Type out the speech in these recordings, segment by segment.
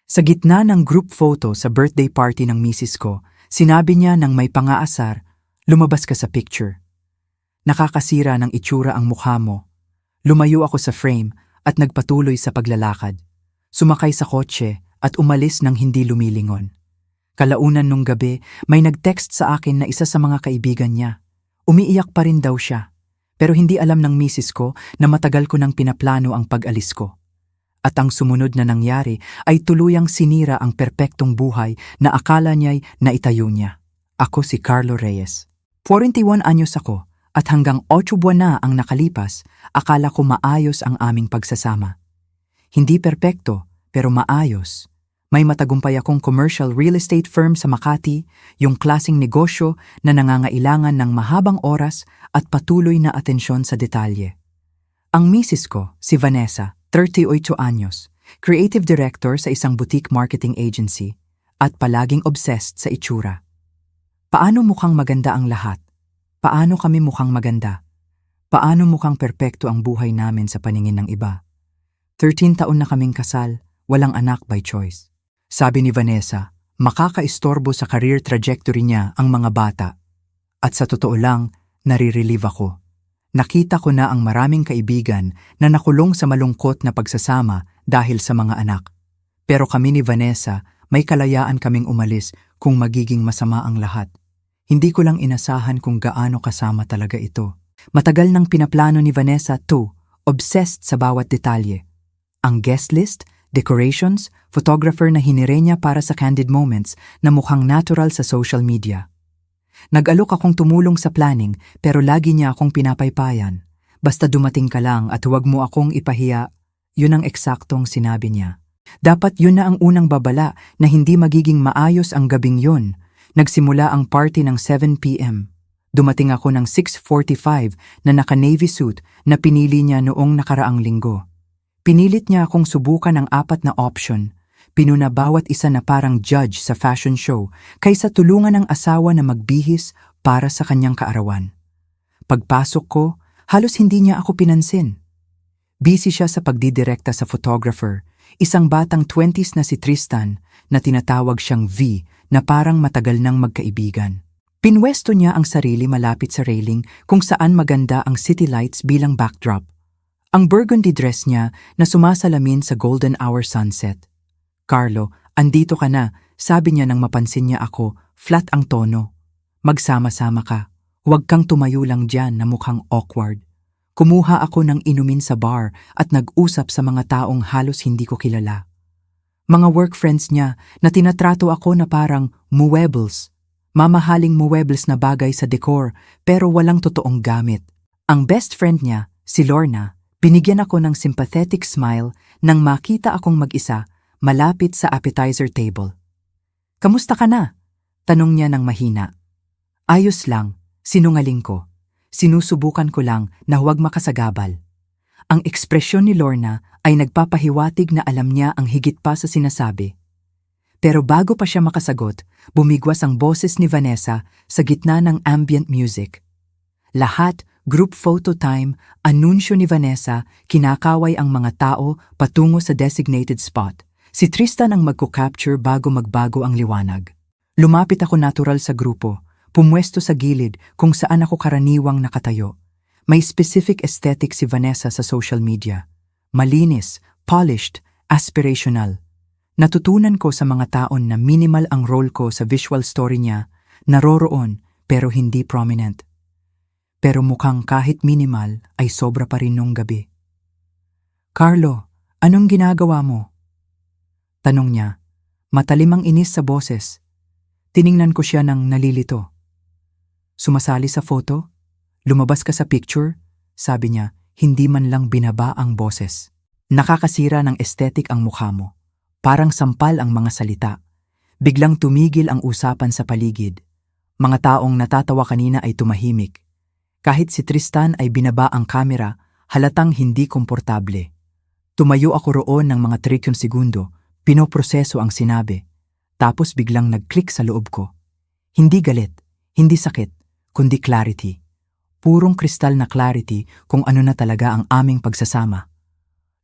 Sa gitna ng group photo sa birthday party ng misis ko, sinabi niya nang may pangaasar, lumabas ka sa picture. Nakakasira ng itsura ang mukha mo. Lumayo ako sa frame at nagpatuloy sa paglalakad. Sumakay sa kotse at umalis nang hindi lumilingon. Kalaunan nung gabi, may nag-text sa akin na isa sa mga kaibigan niya. Umiiyak pa rin daw siya. Pero hindi alam ng misis ko na matagal ko nang pinaplano ang pag-alis ko. At ang sumunod na nangyari ay tuluyang sinira ang perpektong buhay na akala niya'y naitayo niya. Ako si Carlo Reyes. 41 anyos ako at hanggang 8 buwan na ang nakalipas, akala ko maayos ang aming pagsasama. Hindi perpekto, pero maayos. May matagumpay akong commercial real estate firm sa Makati, yung klaseng negosyo na nangangailangan ng mahabang oras at patuloy na atensyon sa detalye. Ang misis ko, si Vanessa, 38 anyos, creative director sa isang boutique marketing agency at palaging obsessed sa itsura. Paano mukhang maganda ang lahat? Paano kami mukhang maganda? Paano mukhang perpekto ang buhay namin sa paningin ng iba? 13 taon na kaming kasal, walang anak by choice. Sabi ni Vanessa, makakaistorbo sa career trajectory niya ang mga bata. At sa totoo lang, nare-relieve ako. Nakita ko na ang maraming kaibigan na nakulong sa malungkot na pagsasama dahil sa mga anak. Pero kami ni Vanessa, may kalayaan kaming umalis kung magiging masama ang lahat. Hindi ko lang inasahan kung gaano kasama talaga ito. Matagal nang pinaplano ni Vanessa obsessed sa bawat detalye. Ang guest list, decorations, photographer na hinire niya para sa candid moments na mukhang natural sa social media. Nag-alok akong tumulong sa planning pero lagi niya akong pinapaypayan. Basta dumating ka lang at huwag mo akong ipahiya, yun ang eksaktong sinabi niya. Dapat yun na ang unang babala na hindi magiging maayos ang gabing yun. Nagsimula ang party ng 7 p.m. Dumating ako ng 6:45 na naka-navy suit na pinili niya noong nakaraang linggo. Pinilit niya akong subukan ang 4 na option. Pinuna bawat isa na parang judge sa fashion show kaysa tulungan ng asawa na magbihis para sa kanyang kaarawan. Pagpasok ko, halos hindi niya ako pinansin. Busy siya sa pagdidirekta sa photographer, isang batang 20s na si Tristan na tinatawag siyang V na parang matagal nang magkaibigan. Pinwesto niya ang sarili malapit sa railing kung saan maganda ang city lights bilang backdrop. Ang burgundy dress niya na sumasalamin sa golden hour sunset. Carlo, andito ka na, sabi niya nang mapansin niya ako, flat ang tono. Magsama-sama ka, huwag kang tumayo lang dyan na mukhang awkward. Kumuha ako ng inumin sa bar at nag-usap sa mga taong halos hindi ko kilala. Mga work friends niya na tinatrato ako na parang muebles. Mamahaling muebles na bagay sa decor pero walang totoong gamit. Ang best friend niya, si Lorna, binigyan ako ng sympathetic smile nang makita akong mag-isa malapit sa appetizer table. Kamusta ka na? Tanong niya ng mahina. Ayos lang, sinungaling ko. Sinusubukan ko lang na huwag makasagabal. Ang ekspresyon ni Lorna ay nagpapahiwatig na alam niya ang higit pa sa sinasabi. Pero bago pa siya makasagot, bumigwas ang boses ni Vanessa sa gitna ng ambient music. Lahat, group photo time, anunsyo ni Vanessa, kinakaway ang mga tao patungo sa designated spot. Si Tristan ang magko-capture bago magbago ang liwanag. Lumapit ako natural sa grupo, pumwesto sa gilid kung saan ako karaniwang nakatayo. May specific aesthetic si Vanessa sa social media. Malinis, polished, aspirational. Natutunan ko sa mga taon na minimal ang role ko sa visual story niya, naroroon pero hindi prominent. Pero mukhang kahit minimal ay sobra pa rin nung gabi. Carlo, anong ginagawa mo? Tanong niya, matalim ang inis sa boses. Tiningnan ko siya ng nalilito. Sumasali sa photo? Lumabas ka sa picture? Sabi niya, hindi man lang binaba ang boses. Nakakasira ng aesthetic ang mukha mo. Parang sampal ang mga salita. Biglang tumigil ang usapan sa paligid. Mga taong natatawa kanina ay tumahimik. Kahit si Tristan ay binaba ang kamera, halatang hindi komportable. Tumayo ako roon ng mga 30 segundo, pinoproseso ang sinabi. Tapos biglang nag-click sa loob ko. Hindi galit, hindi sakit, kundi clarity. Purong kristal na clarity kung ano na talaga ang aming pagsasama.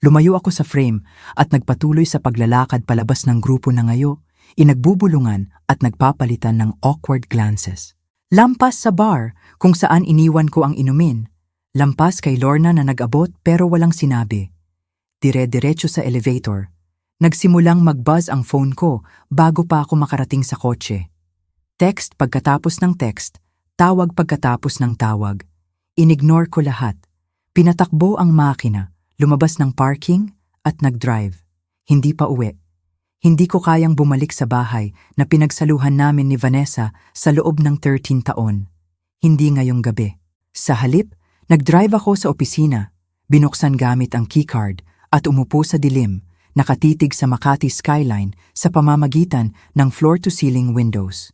Lumayo ako sa frame at nagpatuloy sa paglalakad palabas ng grupo na ngayo, inagbubulungan at nagpapalitan ng awkward glances. Lampas sa bar kung saan iniwan ko ang inumin. Lampas kay Lorna na nag-abot pero walang sinabi. Dire-diretso sa elevator. Nagsimulang mag-buzz ang phone ko bago pa ako makarating sa kotse. Text pagkatapos ng text, tawag pagkatapos ng tawag. Inignore ko lahat. Pinatakbo ang makina, lumabas ng parking at nag-drive. Hindi pa uwi. Hindi ko kayang bumalik sa bahay na pinagsaluhan namin ni Vanessa sa loob ng 13 taon. Hindi ngayong gabi. Sa halip, nag-drive ako sa opisina, binuksan gamit ang keycard at umupo sa dilim, nakatitig sa Makati skyline sa pamamagitan ng floor-to-ceiling windows.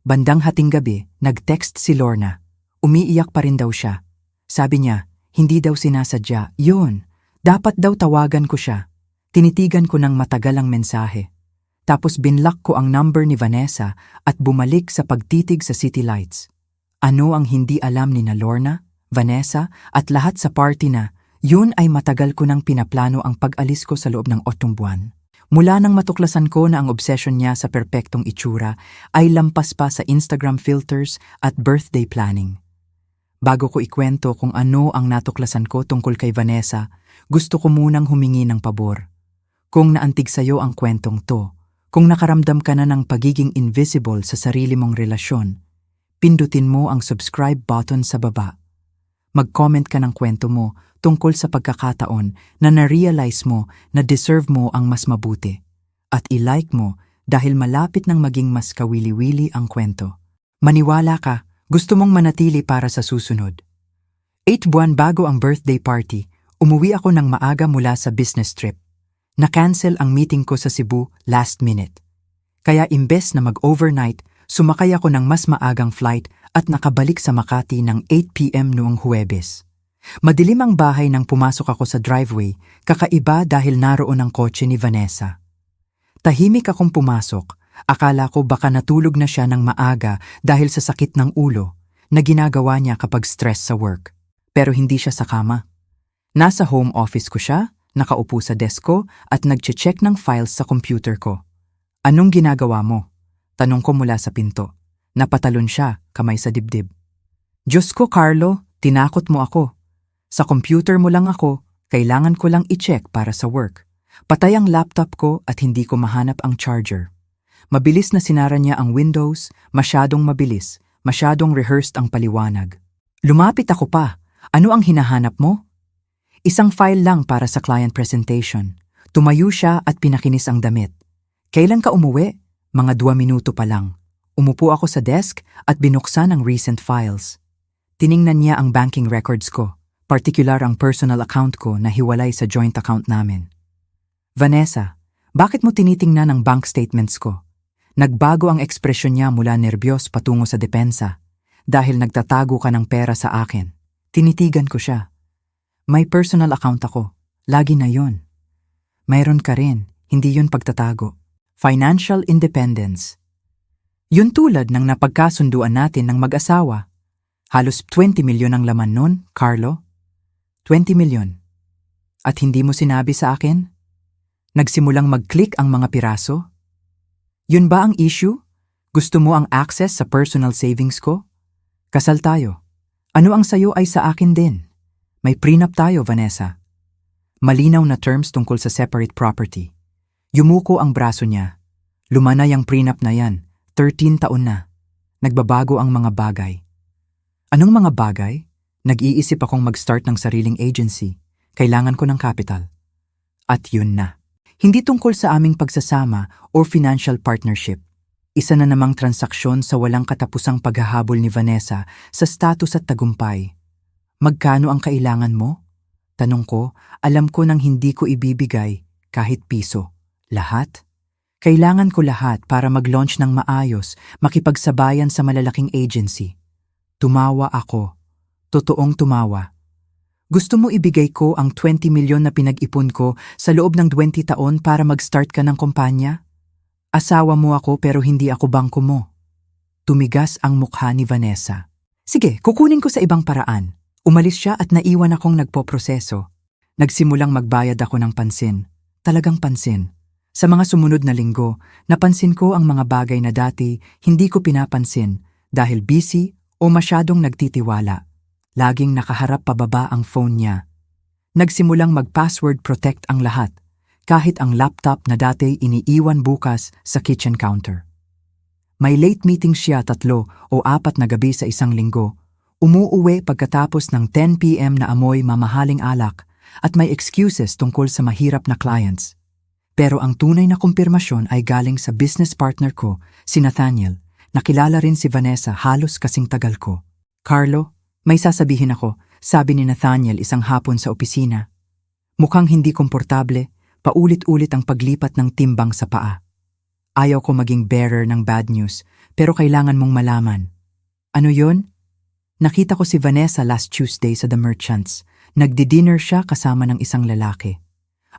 Bandang hating gabi, nag-text si Lorna. Umiiyak pa rin daw siya. Sabi niya, hindi daw sinasadya. Yun, dapat daw tawagan ko siya. Tinitigan ko ng matagal ang mensahe. Tapos binlock ko ang number ni Vanessa at bumalik sa pagtitig sa city lights. Ano ang hindi alam ni na Lorna, Vanessa at lahat sa party na, yun ay matagal ko nang pinaplano ang pag-alis ko sa loob ng 8 buwan. Mula nang matuklasan ko na ang obsession niya sa perpektong itsura ay lampas pa sa Instagram filters at birthday planning. Bago ko ikwento kung ano ang natuklasan ko tungkol kay Vanessa, gusto ko munang humingi ng pabor. Kung naantig sa'yo ang kwentong to, kung nakaramdam ka na ng pagiging invisible sa sarili mong relasyon, pindutin mo ang subscribe button sa baba. Mag-comment ka ng kwento mo tungkol sa pagkakataon na na-realize mo na deserve mo ang mas mabuti. At i-like mo dahil malapit nang maging mas kawili-wili ang kwento. Maniwala ka, gusto mong manatili para sa susunod. 8 buwan bago ang birthday party, umuwi ako ng maaga mula sa business trip. Na-cancel ang meeting ko sa Cebu last minute. Kaya imbes na mag-overnight, sumakay ako ng mas maagang flight at nakabalik sa Makati ng 8 p.m. noong Huwebes. Madilim ang bahay nang pumasok ako sa driveway, kakaiba dahil naroon ang kotse ni Vanessa. Tahimik akong pumasok, akala ko baka natulog na siya ng maaga dahil sa sakit ng ulo na ginagawa niya kapag stress sa work. Pero hindi siya sa kama. Nasa home office ko siya, nakaupo sa desk ko at nagche-check ng files sa computer ko. Anong ginagawa mo? Tanong ko mula sa pinto. Napatalon siya, kamay sa dibdib. Diyos ko, Carlo, tinakot mo ako. Sa computer mo lang ako, kailangan ko lang i-check para sa work. Patay ang laptop ko at hindi ko mahanap ang charger. Mabilis na sinara niya ang windows, masyadong mabilis, masyadong rehearsed ang paliwanag. Lumapit ako pa. Ano ang hinahanap mo? Isang file lang para sa client presentation. Tumayo siya at pinakinis ang damit. Kailan ka umuwi? Mga 2 minuto pa lang. Umupo ako sa desk at binuksan ang recent files. Tiningnan niya ang banking records ko, partikular ang personal account ko na hiwalay sa joint account namin. Vanessa, bakit mo tinitingnan ang bank statements ko? Nagbago ang ekspresyon niya mula nerbiyos patungo sa depensa. Dahil nagtatago ka ng pera sa akin. Tinitigan ko siya. May personal account ako. Lagi na yon. Mayroon ka rin, hindi yun pagtatago. Financial independence. Yun tulad ng napagkasunduan natin ng mag-asawa. Halos 20 milyon ang laman nun, Carlo. 20 milyon. At hindi mo sinabi sa akin? Nagsimulang mag-click ang mga piraso? Yun ba ang issue? Gusto mo ang access sa personal savings ko? Kasal tayo. Ano ang sayo ay sa akin din. May prenup tayo, Vanessa. Malinaw na terms tungkol sa separate property. Yumuko ang braso niya. Lumanay ang prenup na yan. 13 taon na. Nagbabago ang mga bagay. Anong mga bagay? Nag-iisip akong mag-start ng sariling agency. Kailangan ko ng capital. At yun na. Hindi tungkol sa aming pagsasama or financial partnership. Isa na namang transaksyon sa walang katapusang paghahabol ni Vanessa sa status at tagumpay. Magkano ang kailangan mo? Tanong ko, alam ko nang hindi ko ibibigay kahit piso. Lahat? Kailangan ko lahat para mag-launch ng maayos, makipagsabayan sa malalaking agency. Tumawa ako. Totoong tumawa. Gusto mo ibigay ko ang 20 milyon na pinag-ipon ko sa loob ng 20 taon para mag-start ka ng kumpanya? Asawa mo ako pero hindi ako bangko mo. Tumigas ang mukha ni Vanessa. Sige, kukunin ko sa ibang paraan. Umalis siya at naiwan akong nagpoproseso. Nagsimulang magbayad ako ng pansin. Talagang pansin. Sa mga sumunod na linggo, napansin ko ang mga bagay na dati hindi ko pinapansin dahil busy o masyadong nagtitiwala. Laging nakaharap pababa ang phone niya. Nagsimulang mag-password protect ang lahat, kahit ang laptop na dati iniiwan bukas sa kitchen counter. May late meeting siya 3 o 4 na gabi sa isang linggo. Umuuwi pagkatapos ng 10 p.m. na amoy mamahaling alak at may excuses tungkol sa mahirap na clients. Pero ang tunay na kumpirmasyon ay galing sa business partner ko, si Nathaniel. Nakilala rin si Vanessa halos kasing tagal ko. Carlo, may sasabihin ako, sabi ni Nathaniel isang hapon sa opisina. Mukhang hindi komportable, paulit-ulit ang paglipat ng timbang sa paa. Ayaw ko maging bearer ng bad news, pero kailangan mong malaman. Ano yon? Nakita ko si Vanessa last Tuesday sa The Merchants. Nagdi-dinner siya kasama ng isang lalaki.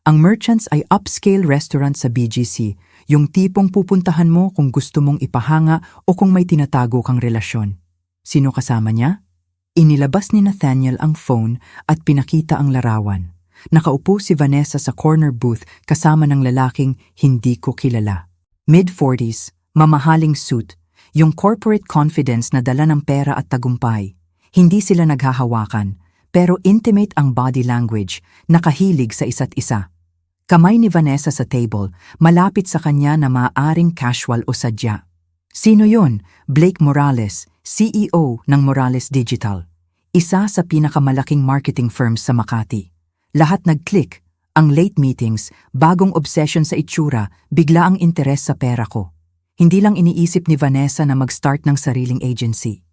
Ang Merchants ay upscale restaurant sa BGC, yung tipong pupuntahan mo kung gusto mong ipahanga o kung may tinatago kang relasyon. Sino kasama niya? Inilabas ni Nathaniel ang phone at pinakita ang larawan. Nakaupo si Vanessa sa corner booth kasama ng lalaking hindi ko kilala. Mid-40s, mamahaling suit, yung corporate confidence na dala ng pera at tagumpay. Hindi sila naghahawakan, pero intimate ang body language, nakahilig sa isa't isa. Kamay ni Vanessa sa table, malapit sa kanya na maaaring casual o sadya. Sino yon? Blake Morales, CEO ng Morales Digital. Isa sa pinakamalaking marketing firms sa Makati. Lahat nag-click. Ang late meetings, bagong obsession sa itsura, bigla ang interes sa pera ko. Hindi lang iniisip ni Vanessa na mag-start ng sariling agency.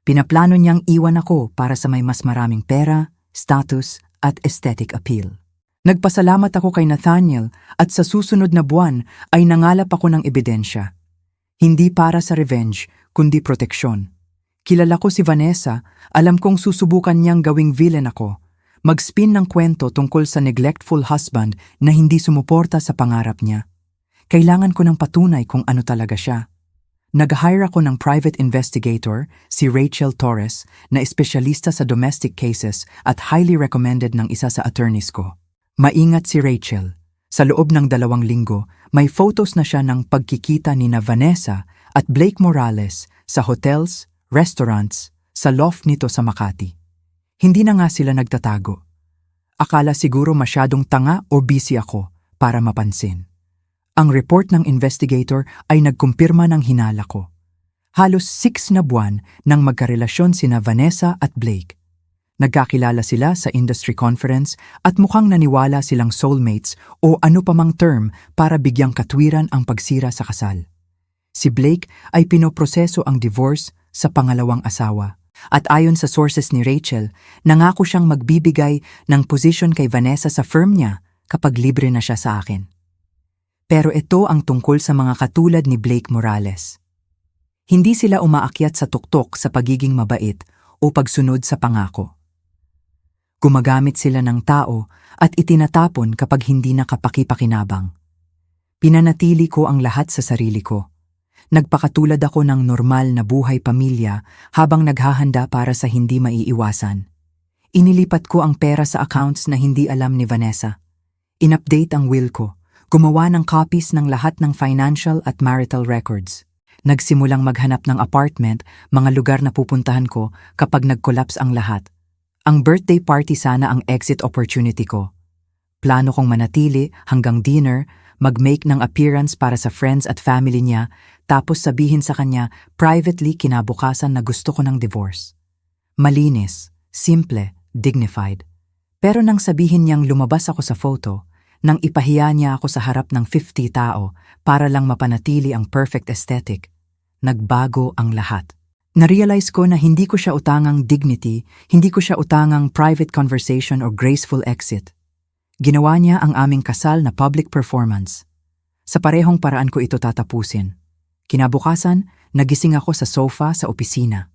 Pinaplano niyang iwan ako para sa may mas maraming pera, status, at aesthetic appeal. Nagpasalamat ako kay Nathaniel at sa susunod na buwan ay nangalap ako ng ebidensya. Hindi para sa revenge, kundi proteksyon. Kilala ko si Vanessa, alam kong susubukan niyang gawing villain ako. Mag-spin ng kwento tungkol sa neglectful husband na hindi sumuporta sa pangarap niya. Kailangan ko ng patunay kung ano talaga siya. Nag-hire ako ng private investigator, si Rachel Torres, na espesyalista sa domestic cases at highly recommended ng isa sa attorneys ko. Maingat si Rachel. Sa loob ng 2 linggo, may photos na siya ng pagkikita ni Vanessa at Blake Morales sa hotels, restaurants, sa loft nito sa Makati. Hindi na nga sila nagtatago. Akala siguro masyadong tanga o busy ako para mapansin. Ang report ng investigator ay nagkumpirma ng hinala ko. Halos 6 na buwan nang magkarelasyon sina Vanessa at Blake. Nagkakilala sila sa industry conference at mukhang naniwala silang soulmates o ano pa mang term para bigyang katwiran ang pagsira sa kasal. Si Blake ay pinoproseso ang divorce sa pangalawang asawa. At ayon sa sources ni Rachel, nangako siyang magbibigay ng position kay Vanessa sa firm niya kapag libre na siya sa akin. Pero ito ang tungkol sa mga katulad ni Blake Morales. Hindi sila umaakyat sa tuktok sa pagiging mabait o pagsunod sa pangako. Gumagamit sila ng tao at itinatapon kapag hindi na kapakipakinabang. Pinanatili ko ang lahat sa sarili ko. Nagpakatulad ako ng normal na buhay pamilya habang naghahanda para sa hindi maiiwasan. Inilipat ko ang pera sa accounts na hindi alam ni Vanessa. In-update ang will ko. Gumawa ng copies ng lahat ng financial at marital records. Nagsimulang maghanap ng apartment, mga lugar na pupuntahan ko kapag nag-collapse ang lahat. Ang birthday party sana ang exit opportunity ko. Plano kong manatili hanggang dinner, mag-make ng appearance para sa friends at family niya, tapos sabihin sa kanya privately kinabukasan na gusto ko ng divorce. Malinis, simple, dignified. Pero nang sabihin niyang lumabas ako sa photo, nang ipahiya niya ako sa harap ng 50 tao para lang mapanatili ang perfect aesthetic, nagbago ang lahat. Narealize ko na hindi ko siya utangang dignity, hindi ko siya utangang private conversation or graceful exit. Ginawa niya ang aming kasal na public performance. Sa parehong paraan ko ito tatapusin. Kinabukasan, nagising ako sa sofa sa opisina.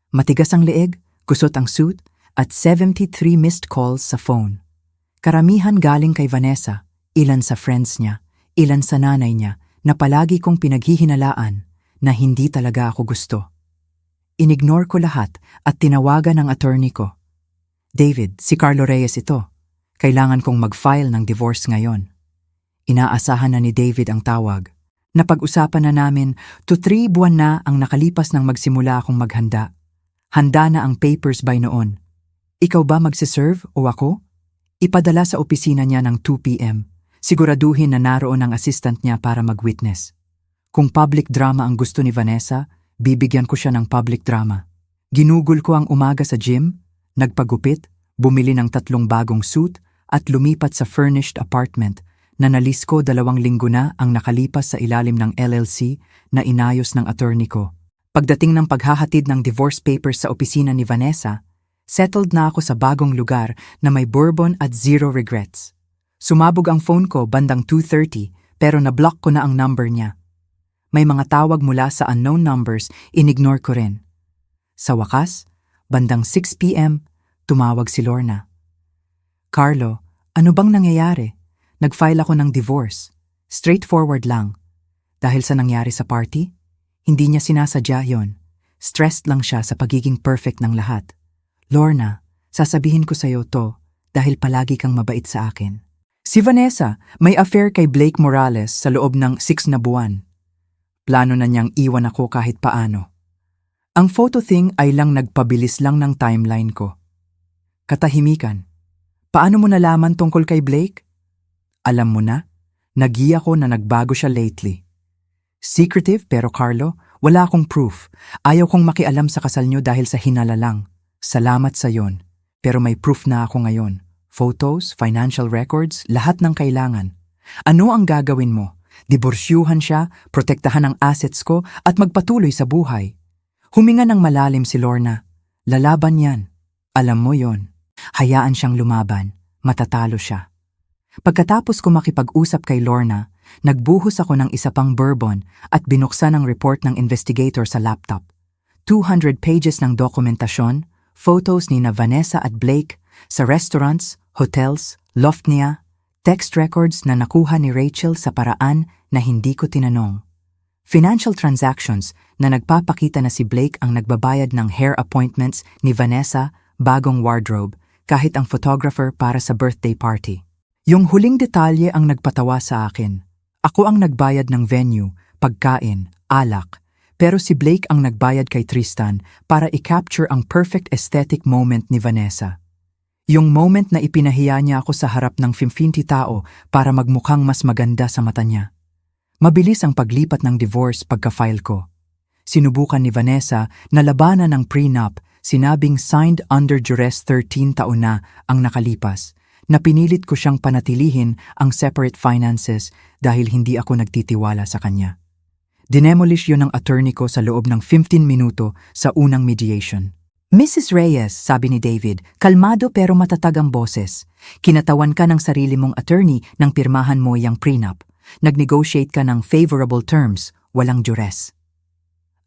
Matigas ang leeg, kusot ang suit, at 73 missed calls sa phone. Karamihan galing kay Vanessa, ilan sa friends niya, ilan sa nanay niya, na palagi kong pinaghihinalaan na hindi talaga ako gusto. Inignore ko lahat at tinawagan ang attorney ko. David, si Carlo Reyes ito. Kailangan kong mag-file ng divorce ngayon. Inaasahan na ni David ang tawag. Napag-usapan na namin, 3 buwan na ang nakalipas nang magsimula akong maghanda. Handa na ang papers by noon. Ikaw ba magsiserve o ako? Ipadala sa opisina niya ng 2 p.m. Siguraduhin na naroon ang assistant niya para mag-witness. Kung public drama ang gusto ni Vanessa, bibigyan ko siya ng public drama. Ginugol ko ang umaga sa gym, nagpagupit, bumili ng 3 bagong suit at lumipat sa furnished apartment na nalis ko 2 linggo na ang nakalipas sa ilalim ng LLC na inayos ng attorney ko. Pagdating ng paghahatid ng divorce papers sa opisina ni Vanessa, settled na ako sa bagong lugar na may bourbon at 0 regrets. Sumabog ang phone ko bandang 2:30 pero na-block ko na ang number niya. May mga tawag mula sa unknown numbers, inignore ko rin. Sa wakas, bandang 6 p.m., tumawag si Lorna. Carlo, ano bang nangyayari? Nag-file ako ng divorce. Straightforward lang. Dahil sa nangyari sa party, hindi niya sinasadya yon. Stressed lang siya sa pagiging perfect ng lahat. Lorna, sasabihin ko sa'yo to dahil palagi kang mabait sa akin. Si Vanessa, may affair kay Blake Morales sa loob ng 6 na buwan. Plano na niyang iwan ako kahit paano. Ang photo thing ay lang nagpabilis lang ng timeline ko. Katahimikan. Paano mo nalaman tungkol kay Blake? Alam mo na, nag-i ako na nagbago siya lately. Secretive pero Carlo, wala akong proof. Ayaw kong makialam sa kasal niyo dahil sa hinala lang. Salamat sa yon. Pero may proof na ako ngayon. Photos, financial records, lahat ng kailangan. Ano ang gagawin mo? Diborsyuhan siya, protektahan ang assets ko at magpatuloy sa buhay. Huminga ng malalim si Lorna. Lalaban yan. Alam mo yon. Hayaan siyang lumaban. Matatalo siya. Pagkatapos ko makipag-usap kay Lorna, nagbuhos ako ng isa pang bourbon at binuksan ang report ng investigator sa laptop. 200 pages ng dokumentasyon, photos ni Vanessa at Blake sa restaurants, hotels, loft niya, text records na nakuha ni Rachel sa paraan na hindi ko tinanong. Financial transactions na nagpapakita na si Blake ang nagbabayad ng hair appointments ni Vanessa, bagong wardrobe, kahit ang photographer para sa birthday party. Yung huling detalye ang nagpatawa sa akin. Ako ang nagbayad ng venue, pagkain, alak, pero si Blake ang nagbayad kay Tristan para i-capture ang perfect aesthetic moment ni Vanessa. Yung moment na ipinahiya niya ako sa harap ng 50 tao para magmukhang mas maganda sa mata niya. Mabilis ang paglipat ng divorce pagka-file ko. Sinubukan ni Vanessa na labanan ng prenup, sinabing signed under duress 13 taon na ang nakalipas, na pinilit ko siyang panatilihin ang separate finances dahil hindi ako nagtitiwala sa kanya. Dinemolish yun ng attorney ko sa loob ng 15 minuto sa unang mediation. Mrs. Reyes, sabi ni David, kalmado pero matatag ang boses. Kinatawan ka ng sarili mong attorney nang pirmahan mo yung prenup. Nag-negotiate ka ng favorable terms, walang duress.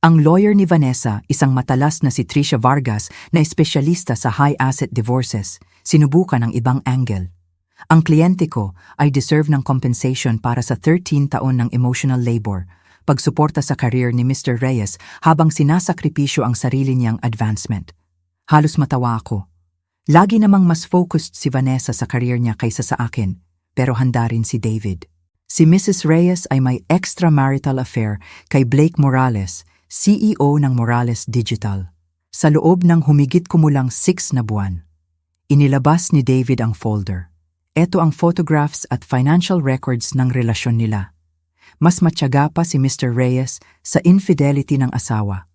Ang lawyer ni Vanessa, isang matalas na si Tricia Vargas na espesyalista sa high-asset divorces, sinubukan ang ibang angle. Ang kliyente ko ay deserve ng compensation para sa 13 taon ng emotional labor, pagsuporta sa career ni Mr. Reyes habang sinasakripisyo ang sarili niyang advancement. Halos matawa ako. Lagi namang mas focused si Vanessa sa career niya kaysa sa akin, pero handa rin si David. Si Mrs. Reyes ay may extramarital affair kay Blake Morales, CEO ng Morales Digital. Sa loob ng humigit kumulang 6 na buwan, inilabas ni David ang folder. Ito ang photographs at financial records ng relasyon nila. Mas matyaga pa si Mr. Reyes sa infidelity ng asawa.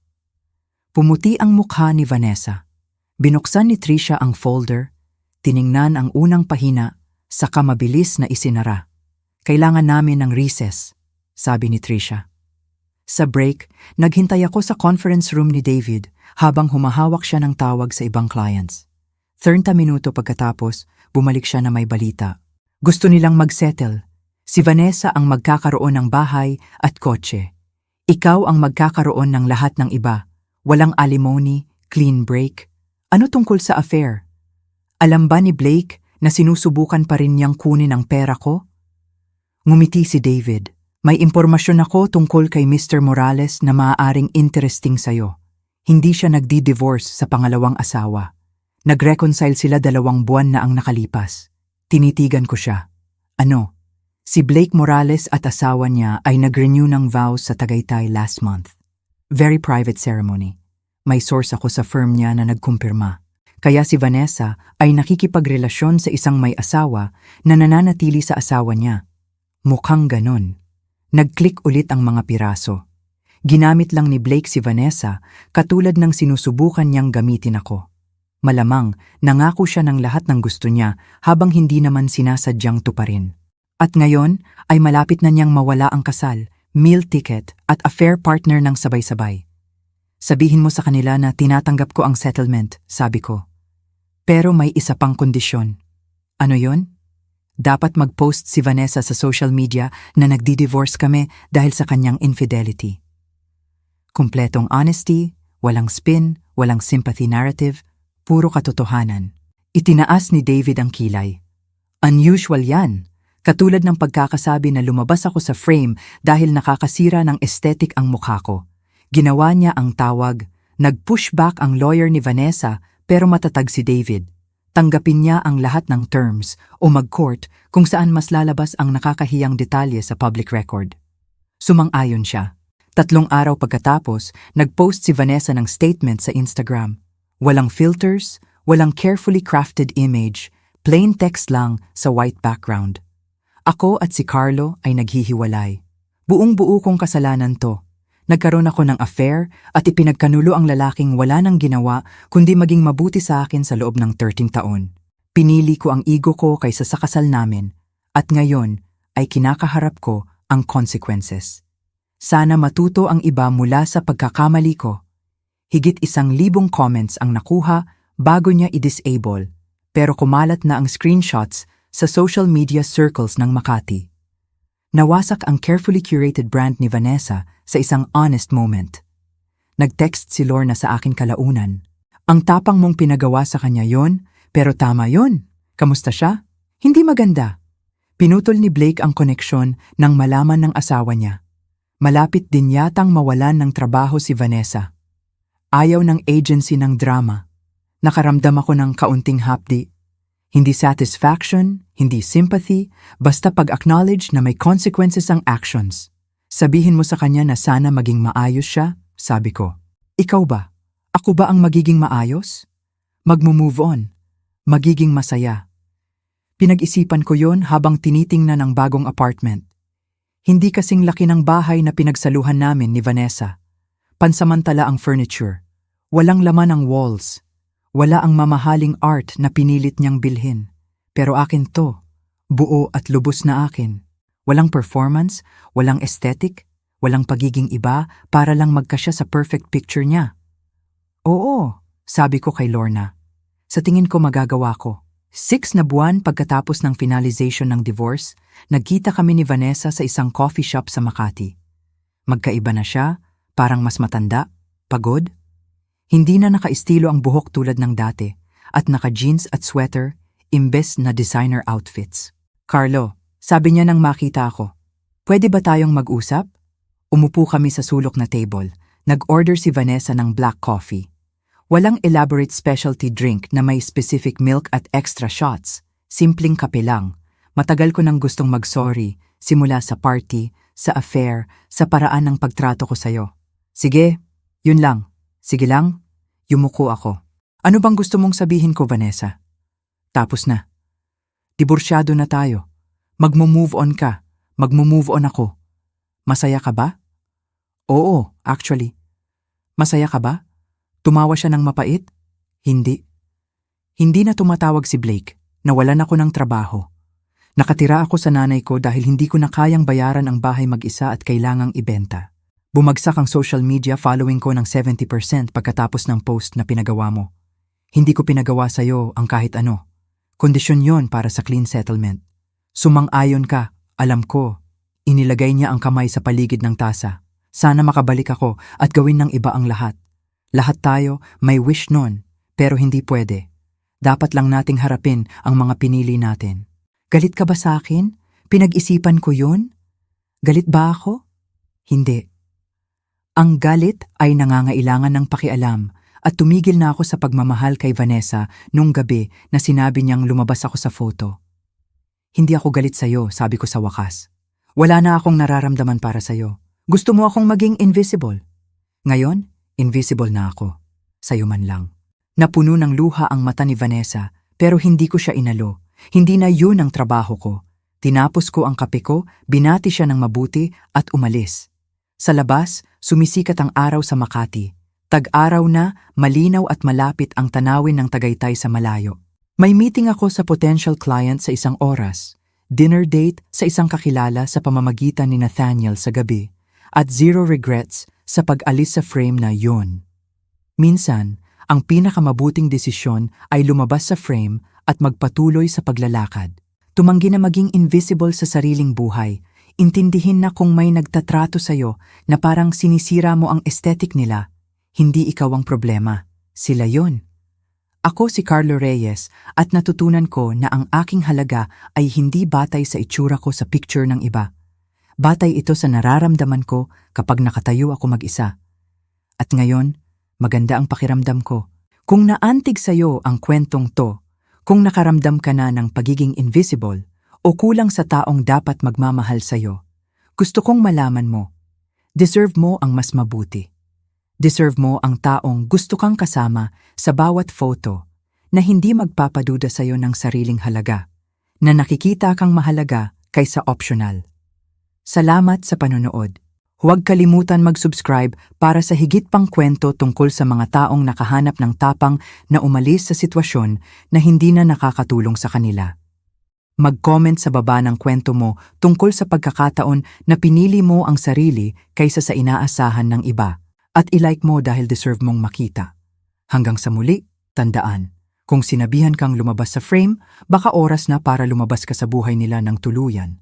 Pumuti ang mukha ni Vanessa. Binuksan ni Tricia ang folder, tiningnan ang unang pahina, saka mabilis na isinara. Kailangan namin ng recess, sabi ni Tricia. Sa break, naghintay ako sa conference room ni David habang humahawak siya ng tawag sa ibang clients. 30 minuto pagkatapos, bumalik siya na may balita. Gusto nilang magsettle. Si Vanessa ang magkakaroon ng bahay at kotse. Ikaw ang magkakaroon ng lahat ng iba. Walang alimony, clean break. Ano tungkol sa affair? Alam ba ni Blake na sinusubukan pa rin niyang kunin ang pera ko? Ngumiti si David. May impormasyon ako tungkol kay Mr. Morales na maaaring interesting sa'yo. Hindi siya nagdi-divorce sa pangalawang asawa. Nag-reconcile sila 2 buwan na ang nakalipas. Tinitigan ko siya. Ano? Si Blake Morales at asawa niya ay nag-renew ng vows sa Tagaytay last month. Very private ceremony. May source ako sa firm niya na nagkumpirma. Kaya si Vanessa ay nakikipagrelasyon sa isang may asawa na nananatili sa asawa niya. Mukhang ganon. Nag-click ulit ang mga piraso. Ginamit lang ni Blake si Vanessa katulad ng sinusubukan niyang gamitin ako. Malamang nangako siya ng lahat ng gusto niya habang hindi naman sinasadyang tuparin. At ngayon ay malapit na niyang mawala ang kasal, meal ticket at affair partner ng sabay-sabay. Sabihin mo sa kanila na tinatanggap ko ang settlement, sabi ko. Pero may isa pang kondisyon. Ano yon? Dapat mag-post si Vanessa sa social media na nagdi-divorce kami dahil sa kanyang infidelity. Kumpletong honesty, walang spin, walang sympathy narrative, puro katotohanan. Itinaas ni David ang kilay. Unusual yan. Katulad ng pagkakasabi na lumabas ako sa frame dahil nakakasira ng aesthetic ang mukha ko. Ginawa niya ang tawag, nag-push back ang lawyer ni Vanessa pero matatag si David. Tanggapin niya ang lahat ng terms o mag-court kung saan mas lalabas ang nakakahiyang detalye sa public record. Sumang-ayon siya. 3 araw pagkatapos, nag-post si Vanessa ng statement sa Instagram. Walang filters, walang carefully crafted image, plain text lang sa white background. Ako at si Carlo ay naghihiwalay. Buong-buo kong kasalanan to. Nagkaroon ako ng affair at ipinagkanulo ang lalaking wala nang ginawa kundi maging mabuti sa akin sa loob ng 13 taon. Pinili ko ang ego ko kaysa sa kasal namin at ngayon ay kinakaharap ko ang consequences. Sana matuto ang iba mula sa pagkakamali ko. Higit 1,000 comments ang nakuha bago niya i-disable pero kumalat na ang screenshots sa social media circles ng Makati. Nawasak ang carefully curated brand ni Vanessa sa isang honest moment. Nag-text si Lorna sa akin kalaunan. Ang tapang mong pinagawa sa kanya yon, pero tama yon. Kamusta siya? Hindi maganda. Pinutol ni Blake ang koneksyon nang malaman ng asawa niya. Malapit din yatang mawalan ng trabaho si Vanessa. Ayaw ng agency ng drama. Nakaramdam ako ng kaunting hapdi. Hindi satisfaction, hindi sympathy, basta pag-acknowledge na may consequences ang actions. Sabihin mo sa kanya na sana maging maayos siya, sabi ko. Ikaw ba? Ako ba ang magiging maayos? Magmo-move on. Magiging masaya. Pinag-isipan ko yon habang tinitingnan ang bagong apartment. Hindi kasing laki ng bahay na pinagsaluhan namin ni Vanessa. Pansamantala ang furniture. Walang laman ang walls. Wala ang mamahaling art na pinilit niyang bilhin. Pero akin to, buo at lubos na akin. Walang performance, walang aesthetic, walang pagiging iba para lang magkasya sa perfect picture niya. Oo, sabi ko kay Lorna. Sa tingin ko magagawa ko. 6 na buwan pagkatapos ng finalization ng divorce, nagkita kami ni Vanessa sa isang coffee shop sa Makati. Magkaiba na siya, parang mas matanda, pagod. Hindi na naka-estilo ang buhok tulad ng dati at naka-jeans at sweater imbes na designer outfits. Carlo, sabi niya nang makita ako, pwede ba tayong mag-usap? Umupo kami sa sulok na table. Nag-order si Vanessa ng black coffee. Walang elaborate specialty drink na may specific milk at extra shots. Simpleng kape lang. Matagal ko nang gustong mag-sorry, simula sa party, sa affair, sa paraan ng pagtrato ko sa'yo. Sige, yun lang. Sige lang, yumuko ako. Ano bang gusto mong sabihin ko, Vanessa? Tapos na. Diborsyado na tayo. Magmo-move on ka. Magmo-move on ako. Masaya ka ba? Oo, actually. Masaya ka ba? Tumawa siya ng mapait? Hindi. Hindi na tumatawag si Blake. Nawalan ako ng trabaho. Nakatira ako sa nanay ko dahil hindi ko na kayang bayaran ang bahay mag-isa at kailangang ibenta. Bumagsak ang social media following ko ng 70% pagkatapos ng post na pinagawa mo. Hindi ko pinagawa sa'yo ang kahit ano. Kondisyon yon para sa clean settlement. Sumang-ayon ka, alam ko. Inilagay niya ang kamay sa paligid ng tasa. Sana makabalik ako at gawin ng iba ang lahat. Lahat tayo may wish nun, pero hindi pwede. Dapat lang nating harapin ang mga pinili natin. Galit ka ba sa akin? Pinag-isipan ko yun? Galit ba ako? Hindi. Ang galit ay nangangailangan ng pakialam at tumigil na ako sa pagmamahal kay Vanessa nung gabi na sinabi niyang lumabas ako sa photo. Hindi ako galit sa'yo, sabi ko sa wakas. Wala na akong nararamdaman para sa'yo. Gusto mo akong maging invisible. Ngayon, invisible na ako. Sa'yo man lang. Napuno ng luha ang mata ni Vanessa, pero hindi ko siya inalo. Hindi na yun ang trabaho ko. Tinapos ko ang kape ko, binati siya ng mabuti at umalis. Sa labas, sumisikat ang araw sa Makati. Tag-araw na, malinaw at malapit ang tanawin ng Tagaytay sa malayo. May meeting ako sa potential client sa isang oras, dinner date sa isang kakilala sa pamamagitan ni Nathaniel sa gabi, at zero regrets sa pag-alis sa frame na yun. Minsan, ang pinakamabuting desisyon ay lumabas sa frame at magpatuloy sa paglalakad. Tumanggi na maging invisible sa sariling buhay. Intindihin na kung may nagtatrato sa'yo na parang sinisira mo ang aesthetic nila, hindi ikaw ang problema. Sila yon. Ako si Carlo Reyes at natutunan ko na ang aking halaga ay hindi batay sa itsura ko sa picture ng iba. Batay ito sa nararamdaman ko kapag nakatayo ako mag-isa. At ngayon, maganda ang pakiramdam ko. Kung naantig sa'yo ang kwentong to, kung nakaramdam ka na ng pagiging invisible o kulang sa taong dapat magmamahal sa'yo, gusto kong malaman mo, deserve mo ang mas mabuti. Deserve mo ang taong gusto kang kasama sa bawat photo na hindi magpapaduda sa'yo ng sariling halaga, na nakikita kang mahalaga kaysa optional. Salamat sa panonood. Huwag kalimutan mag-subscribe para sa higit pang kwento tungkol sa mga taong nakahanap ng tapang na umalis sa sitwasyon na hindi na nakakatulong sa kanila. Mag-comment sa baba ng kwento mo tungkol sa pagkakataon na pinili mo ang sarili kaysa sa inaasahan ng iba. At ilike mo dahil deserve mong makita. Hanggang sa muli, tandaan, kung sinabihan kang lumabas sa frame, baka oras na para lumabas ka sa buhay nila ng tuluyan.